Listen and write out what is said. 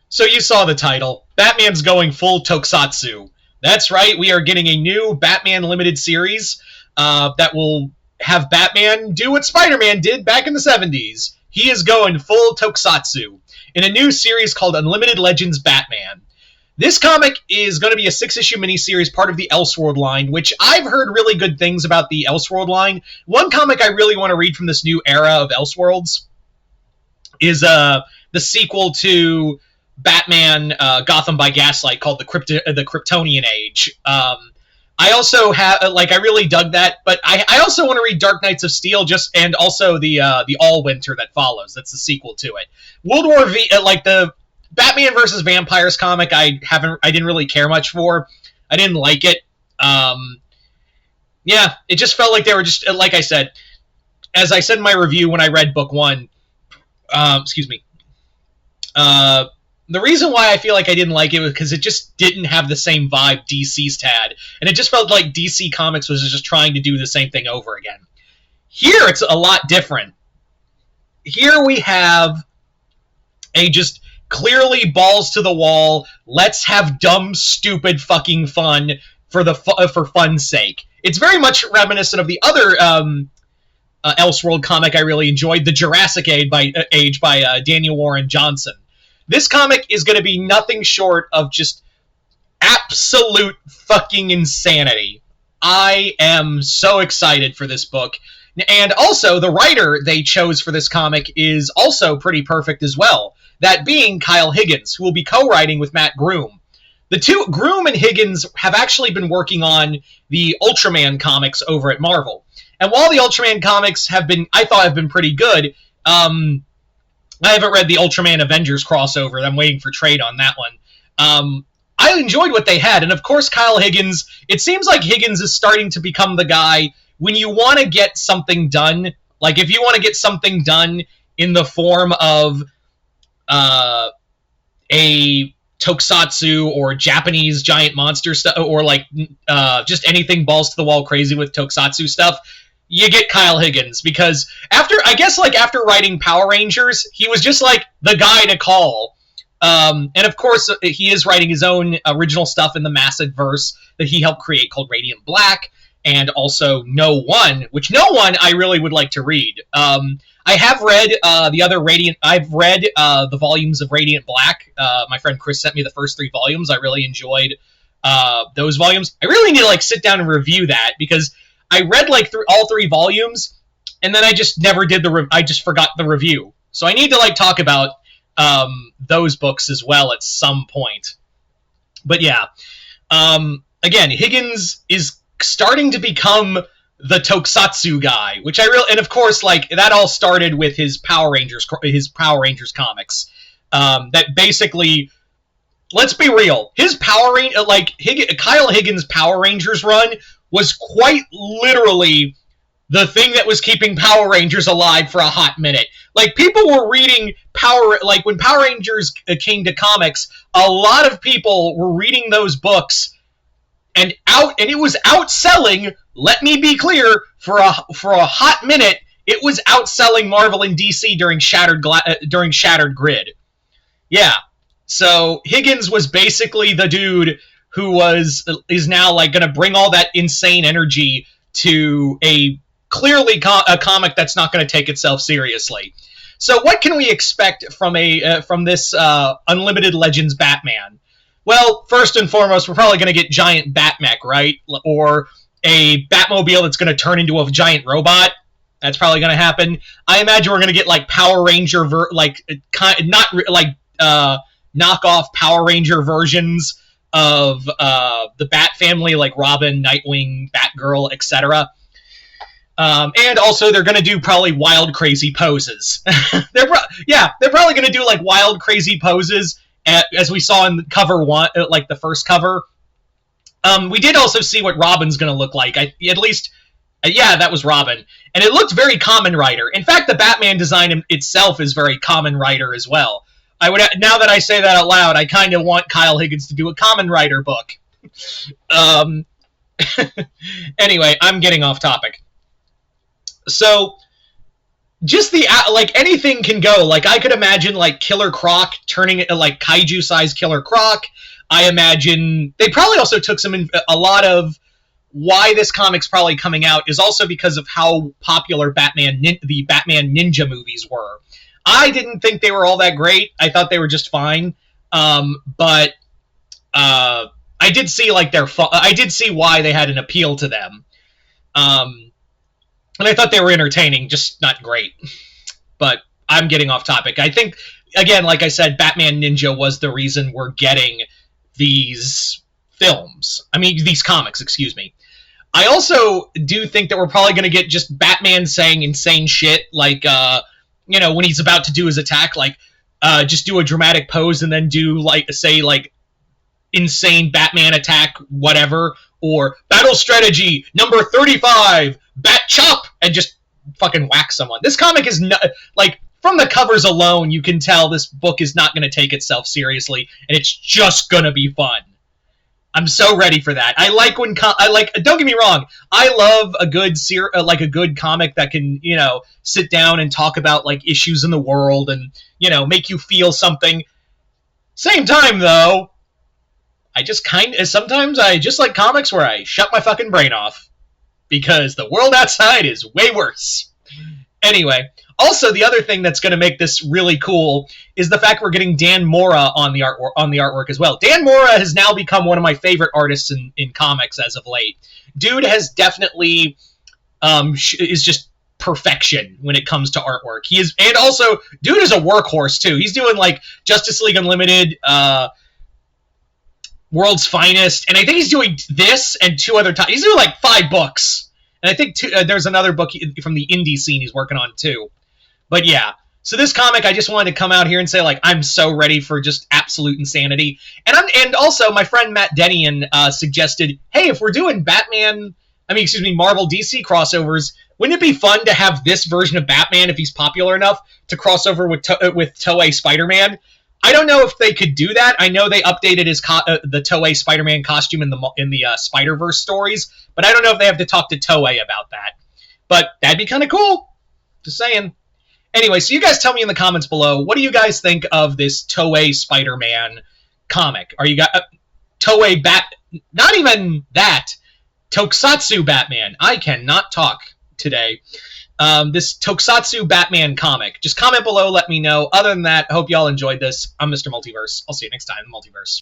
So you saw the title. Batman's going full Tokusatsu. That's right, we are getting a new Batman limited series that will have Batman do what Spider-Man did back in the 70s. He is going full Tokusatsu in a new series called Unlimited Legends Batman. This comic is going to be a 6-issue miniseries, part of the Elseworld line, which I've heard really good things about the Elseworld line. One comic I really want to read from this new era of Elseworlds is the sequel to Batman Gotham by Gaslight called the Kryptonian Age. I also have I really dug that, but I also want to read Dark Knights of Steel and also the All Winter that follows. That's the sequel to it. World War V, the Batman versus Vampires comic, I didn't really care much for. I didn't like it. Yeah, it just felt like they were just, like I said, as I said in my review when I read book one. The reason why I feel like I didn't like it was because it just didn't have the same vibe DC's had. And it just felt like DC Comics was just trying to do the same thing over again. Here, it's a lot different. Here we have a just clearly balls to the wall, let's have dumb, stupid fucking fun for fun's sake. It's very much reminiscent of the other Elseworld comic I really enjoyed, The Jurassic Age by Daniel Warren Johnson. This comic is going to be nothing short of just absolute fucking insanity. I am so excited for this book. And also, the writer they chose for this comic is also pretty perfect as well. That being Kyle Higgins, who will be co-writing with Matt Groom. The two, Groom and Higgins, have actually been working on the Ultraman comics over at Marvel. And while the Ultraman comics have been pretty good, I haven't read the Ultraman Avengers crossover. I'm waiting for trade on that one. I enjoyed what they had, and of course Kyle Higgins, it seems like Higgins is starting to become the guy when you want to get something done, like if you want to get something done in the form of a tokusatsu or Japanese giant monster stuff, or just anything balls to the wall crazy with tokusatsu stuff, you get Kyle Higgins, because after writing Power Rangers, he was just like the guy to call. And of course, he is writing his own original stuff in the Massive verse that he helped create called Radiant Black, and also No One, which No One I really would like to read. I have read I've read the volumes of Radiant Black. My friend Chris sent me the first 3 volumes. I really enjoyed those volumes. I really need to sit down and review that, because I read all 3 volumes, and then I just never did I just forgot the review. So I need to talk about those books as well at some point. But yeah, again, Higgins is starting to become the tokusatsu guy, which and of course, that all started with his Power Rangers comics. That basically, let's be real, his Kyle Higgins' Power Rangers run was quite literally the thing that was keeping Power Rangers alive for a hot minute. People were reading when Power Rangers came to comics, a lot of people were reading those books, and it was outselling, let me be clear, for a hot minute, it was outselling Marvel and DC during Shattered Grid. Yeah. So Higgins was basically the dude who is now going to bring all that insane energy to a comic that's not going to take itself seriously. So what can we expect from this Unlimited Legends Batman? Well, first and foremost, we're probably going to get giant Batmech, right? Or a Batmobile that's going to turn into a giant robot. That's probably going to happen. I imagine we're going to get Power Ranger knockoff Power Ranger versions of the Bat family, like Robin, Nightwing, Batgirl, etc. And also, they're going to do probably wild, crazy poses. They're probably going to do wild, crazy poses, as we saw in cover 1, the first cover. We did also see what Robin's going to look like. That was Robin, and it looked very Kamen Rider. In fact, the Batman design itself is very Kamen Rider as well. Now that I say that out loud, I kind of want Kyle Higgins to do a Kamen Rider book. Anyway, I'm getting off topic. So, just the like anything can go. Like I could imagine like Killer Croc turning like kaiju sized Killer Croc. I imagine they probably also took a lot of why this comic's probably coming out is also because of how popular the Batman Ninja movies were. I didn't think they were all that great. I thought they were just fine. But I did see like I did see why they had an appeal to them. And I thought they were entertaining, just not great. But I'm getting off topic. I think, again, like I said, Batman Ninja was the reason we're getting these films. I mean, these comics, excuse me. I also do think that we're probably going to get just Batman saying insane shit, like, when he's about to do his attack, like, just do a dramatic pose and then do, like, say, like, insane Batman attack, whatever, or battle strategy number 35, Bat Chop, and just fucking whack someone. This comic is like, from the covers alone, you can tell this book is not going to take itself seriously, and it's just going to be fun. I'm so ready for that. I like when don't get me wrong, I love a good a good comic that can, sit down and talk about like issues in the world and, make you feel something. Same time though, sometimes I just like comics where I shut my fucking brain off because the world outside is way worse. Anyway, also the other thing that's going to make this really cool is the fact we're getting Dan Mora on the artwork as well. Dan Mora has now become one of my favorite artists in comics as of late. Dude has definitely is just perfection when it comes to artwork. And also dude is a workhorse too. He's doing like Justice League Unlimited, World's Finest, and I think he's doing this and 2 other titles. He's doing like 5 books, and I think there's another book from the indie scene he's working on too. But yeah, so this comic, I just wanted to come out here and say, like, I'm so ready for just absolute insanity. And also my friend Matt Denian suggested, hey, if we're doing Marvel DC crossovers, wouldn't it be fun to have this version of Batman, if he's popular enough, to cross over with Toei Spider-Man? I don't know if they could do that. I know they updated the Toei Spider-Man costume in the Spider-Verse stories, but I don't know if they have to talk to Toei about that. But that'd be kind of cool. Just saying. Anyway, so you guys tell me in the comments below, what do you guys think of this Toei Spider-Man comic? Are you guys Toei not even that, Tokusatsu Batman. I cannot talk today. This Tokusatsu Batman comic. Just comment below, let me know. Other than that, I hope y'all enjoyed this. I'm Mr. Multiverse. I'll see you next time in the Multiverse.